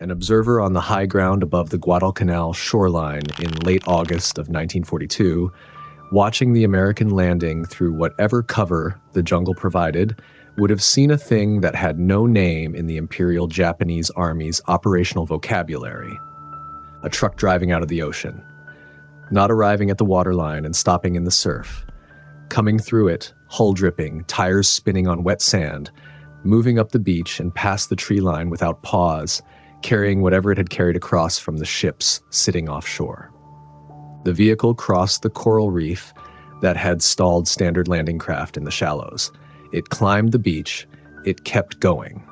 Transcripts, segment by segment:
an observer on the high ground above the Guadalcanal shoreline in late August of 1942, watching the American landing through whatever cover the jungle provided, would have seen a thing that had no name in the Imperial Japanese Army's operational vocabulary: a truck driving out of the ocean, not arriving at the waterline and stopping in the surf, coming through it, hull dripping, tires spinning on wet sand, moving up the beach and past the tree line without pause, carrying whatever it had carried across from the ships sitting offshore. The vehicle crossed the coral reef that had stalled standard landing craft in the shallows. It climbed the beach. It kept going.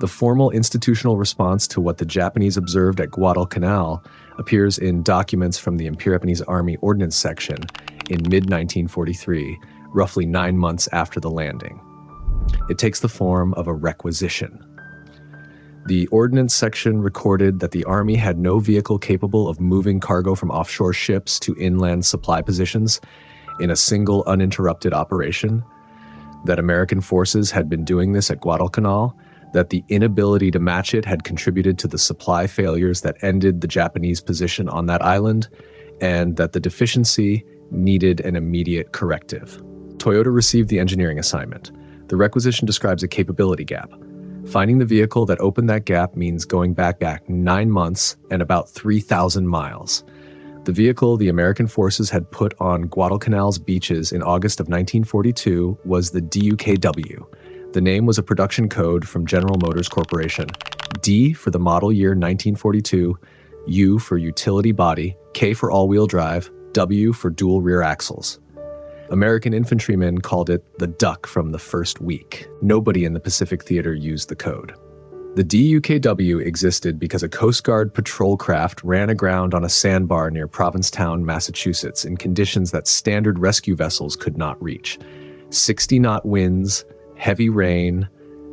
The formal institutional response to what the Japanese observed at Guadalcanal appears in documents from the Imperial Japanese Army Ordnance section in mid-1943, roughly 9 months after the landing. It takes the form of a requisition. The Ordnance section recorded that the Army had no vehicle capable of moving cargo from offshore ships to inland supply positions in a single uninterrupted operation, that American forces had been doing this at Guadalcanal, that the inability to match it had contributed to the supply failures that ended the Japanese position on that island, and that the deficiency needed an immediate corrective. Toyota received the engineering assignment. The requisition describes a capability gap. Finding the vehicle that opened that gap means going back 9 months and about 3,000 miles. The vehicle the American forces had put on Guadalcanal's beaches in August of 1942 was the DUKW. The name was a production code from General Motors Corporation. D for the model year 1942, U for utility body, K for all-wheel drive, W for dual rear axles. American infantrymen called it the Duck from the first week. Nobody in the Pacific Theater used the code. The DUKW existed because a Coast Guard patrol craft ran aground on a sandbar near Provincetown, Massachusetts, in conditions that standard rescue vessels could not reach. 60-knot winds, heavy rain,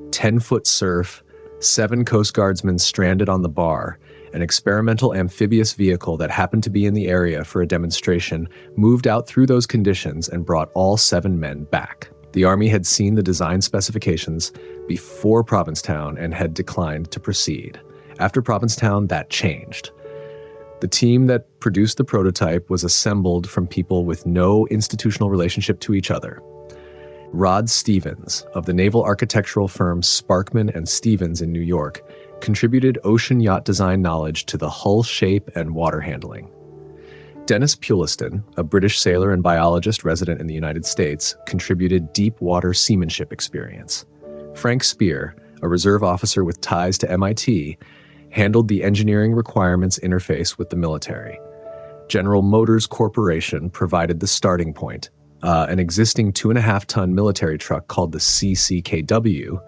10-foot surf, 7 Coast Guardsmen stranded on the bar. An experimental amphibious vehicle that happened to be in the area for a demonstration moved out through those conditions and brought all 7 men back. The Army had seen the design specifications before Provincetown and had declined to proceed. After Provincetown, that changed. The team that produced the prototype was assembled from people with no institutional relationship to each other. Rod Stevens, of the naval architectural firm Sparkman and Stevens in New York, contributed ocean yacht design knowledge to the hull shape and water handling. Dennis Puliston, a British sailor and biologist resident in the United States, contributed deep water seamanship experience. Frank Spear, a reserve officer with ties to MIT, handled the engineering requirements interface with the military. General Motors Corporation provided the starting point. An existing 2.5-ton military truck called the CCKW,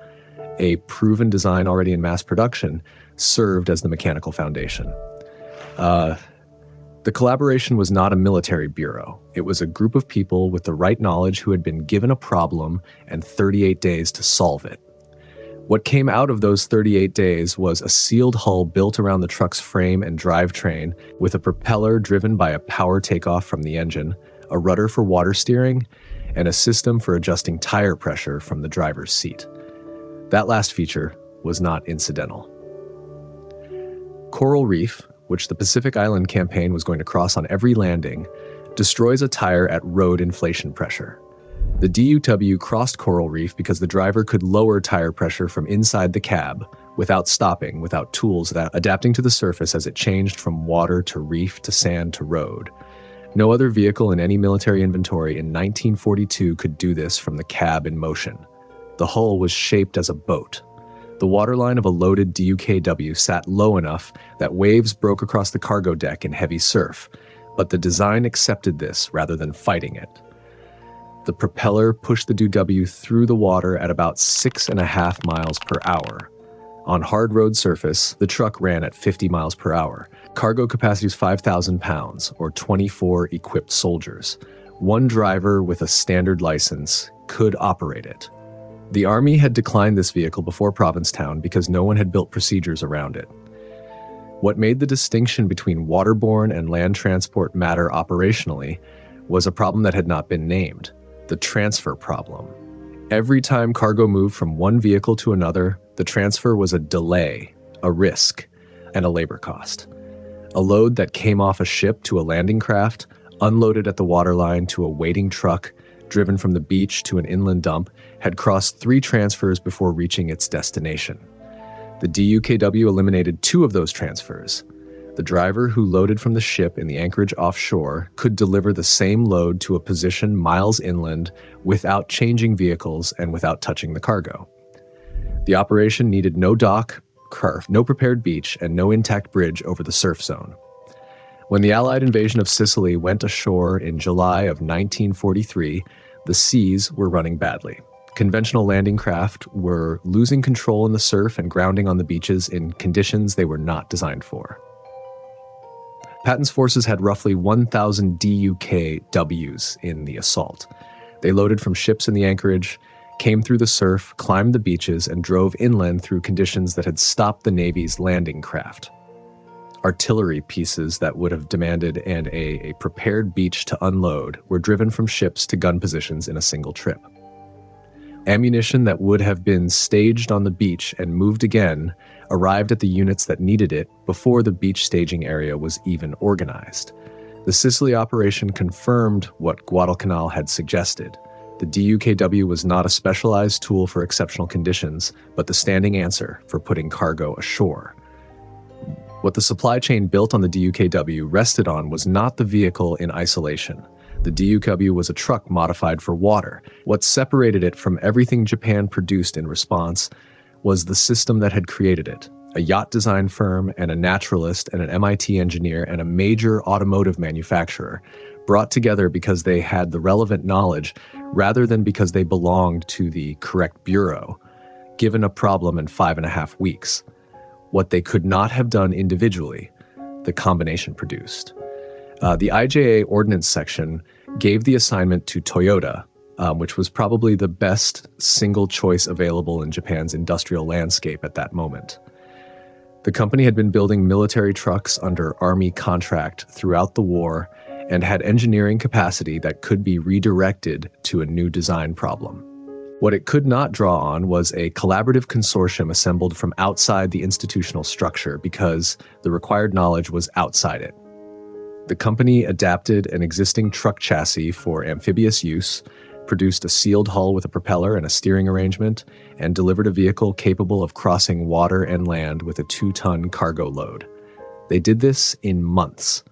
a proven design already in mass production, served as the mechanical foundation. The collaboration was not a military bureau. It was a group of people with the right knowledge who had been given a problem and 38 days to solve it. What came out of those 38 days was a sealed hull built around the truck's frame and drivetrain with a propeller driven by a power takeoff from the engine, a rudder for water steering, and a system for adjusting tire pressure from the driver's seat. That last feature was not incidental. Coral Reef, which the Pacific Island campaign was going to cross on every landing, destroys a tire at road inflation pressure. The DUKW crossed Coral Reef because the driver could lower tire pressure from inside the cab without stopping, without tools, without adapting to the surface as it changed from water to reef to sand to road. No other vehicle in any military inventory in 1942 could do this from the cab in motion. The hull was shaped as a boat. The waterline of a loaded DUKW sat low enough that waves broke across the cargo deck in heavy surf, but the design accepted this rather than fighting it. The propeller pushed the DUKW through the water at about 6.5 miles per hour. On hard road surface, the truck ran at 50 miles per hour. Cargo capacity is 5,000 pounds, or 24 equipped soldiers. One driver with a standard license could operate it. The Army had declined this vehicle before Provincetown because no one had built procedures around it. What made the distinction between waterborne and land transport matter operationally was a problem that had not been named: the transfer problem. Every time cargo moved from one vehicle to another, the transfer was a delay, a risk. and a labor cost. A load that came off a ship to a landing craft, unloaded at the waterline to a waiting truck, driven from the beach to an inland dump, had crossed 3 transfers before reaching its destination. The DUKW eliminated 2 of those transfers. The driver who loaded from the ship in the anchorage offshore could deliver the same load to a position miles inland without changing vehicles and without touching the cargo. The operation needed no dock, no prepared beach, and no intact bridge over the surf zone. When the Allied invasion of Sicily went ashore in July of 1943, the seas were running badly. Conventional landing craft were losing control in the surf and grounding on the beaches in conditions they were not designed for. Patton's forces had roughly 1,000 DUKWs in the assault. They loaded from ships in the anchorage, came through the surf, climbed the beaches, and drove inland through conditions that had stopped the Navy's landing craft. Artillery pieces that would have demanded a prepared beach to unload were driven from ships to gun positions in a single trip. Ammunition that would have been staged on the beach and moved again arrived at the units that needed it before the beach staging area was even organized. The Sicily operation confirmed what Guadalcanal had suggested. The DUKW was not a specialized tool for exceptional conditions, but the standing answer for putting cargo ashore. What the supply chain built on the DUKW rested on was not the vehicle in isolation. The DUKW was a truck modified for water. What separated it from everything Japan produced in response was the system that had created it. A yacht design firm and a naturalist and an MIT engineer and a major automotive manufacturer, brought together because they had the relevant knowledge rather than because they belonged to the correct bureau, given a problem in 5.5 weeks. What they could not have done individually, the combination produced. The IJA Ordnance section gave the assignment to Toyota, which was probably the best single choice available in Japan's industrial landscape at that moment. The company had been building military trucks under Army contract throughout the war and had engineering capacity that could be redirected to a new design problem. What it could not draw on was a collaborative consortium assembled from outside the institutional structure because the required knowledge was outside it. The company adapted an existing truck chassis for amphibious use, produced a sealed hull with a propeller and a steering arrangement, and delivered a vehicle capable of crossing water and land with a 2-ton cargo load. They did this in months.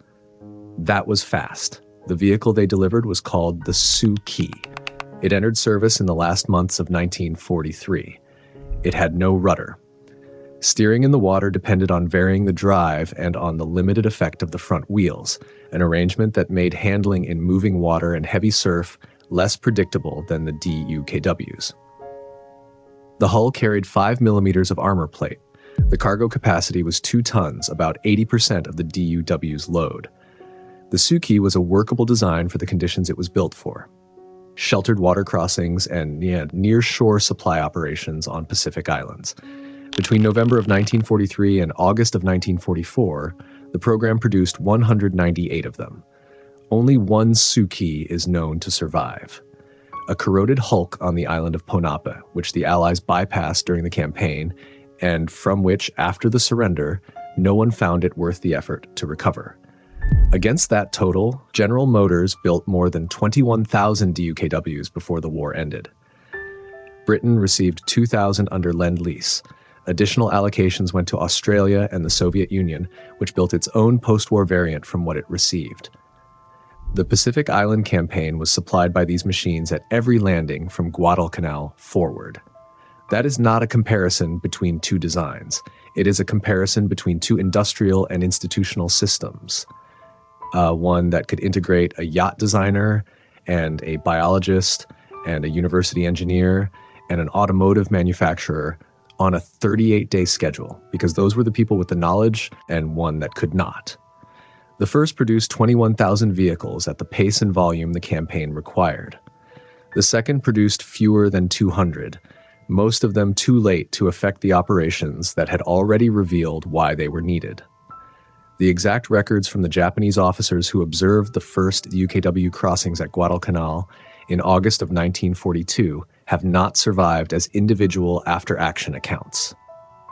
That was fast. The vehicle they delivered was called the Tsuki. It entered service in the last months of 1943. It had no rudder. Steering in the water depended on varying the drive and on the limited effect of the front wheels, an arrangement that made handling in moving water and heavy surf less predictable than the DUKWs. The hull carried 5 millimeters of armor plate. The cargo capacity was 2 tons, about 80% of the DUW's load. The Tsuki was a workable design for the conditions it was built for. Sheltered water crossings and near-shore supply operations on Pacific islands. Between November of 1943 and August of 1944, the program produced 198 of them. Only one Tsuki is known to survive. A corroded hulk on the island of Ponape, which the Allies bypassed during the campaign, and from which, after the surrender, no one found it worth the effort to recover. Against that total, General Motors built more than 21,000 DUKWs before the war ended. Britain received 2,000 under Lend-Lease. Additional allocations went to Australia and the Soviet Union, which built its own post-war variant from what it received. The Pacific Island campaign was supplied by these machines at every landing from Guadalcanal forward. That is not a comparison between two designs. It is a comparison between two industrial and institutional systems. One that could integrate a yacht designer and a biologist and a university engineer and an automotive manufacturer on a 38-day schedule, because those were the people with the knowledge and one that could not. The first produced 21,000 vehicles at the pace and volume the campaign required. The second produced fewer than 200, most of them too late to affect the operations that had already revealed why they were needed. The exact records from the Japanese officers who observed the first UKW crossings at Guadalcanal in August of 1942 have not survived as individual after-action accounts.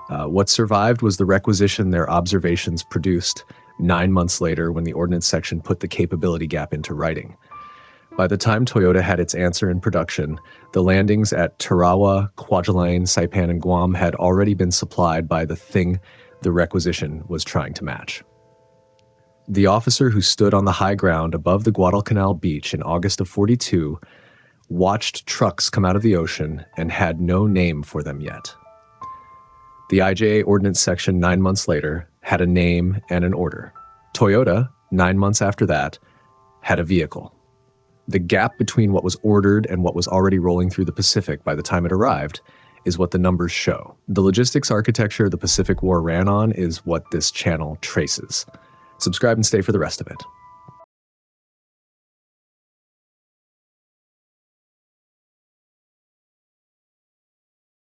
What survived was the requisition their observations produced 9 months later when the Ordnance section put the capability gap into writing. By the time Toyota had its answer in production, the landings at Tarawa, Kwajalein, Saipan, and Guam had already been supplied by the thing the requisition was trying to match. The officer who stood on the high ground above the Guadalcanal beach in August of 42 watched trucks come out of the ocean and had no name for them yet. The IJA Ordnance section 9 months later had a name and an order. Toyota, 9 months after that, had a vehicle. The gap between what was ordered and what was already rolling through the Pacific by the time it arrived is what the numbers show. The logistics architecture the Pacific War ran on is what this channel traces. Subscribe and stay for the rest of it.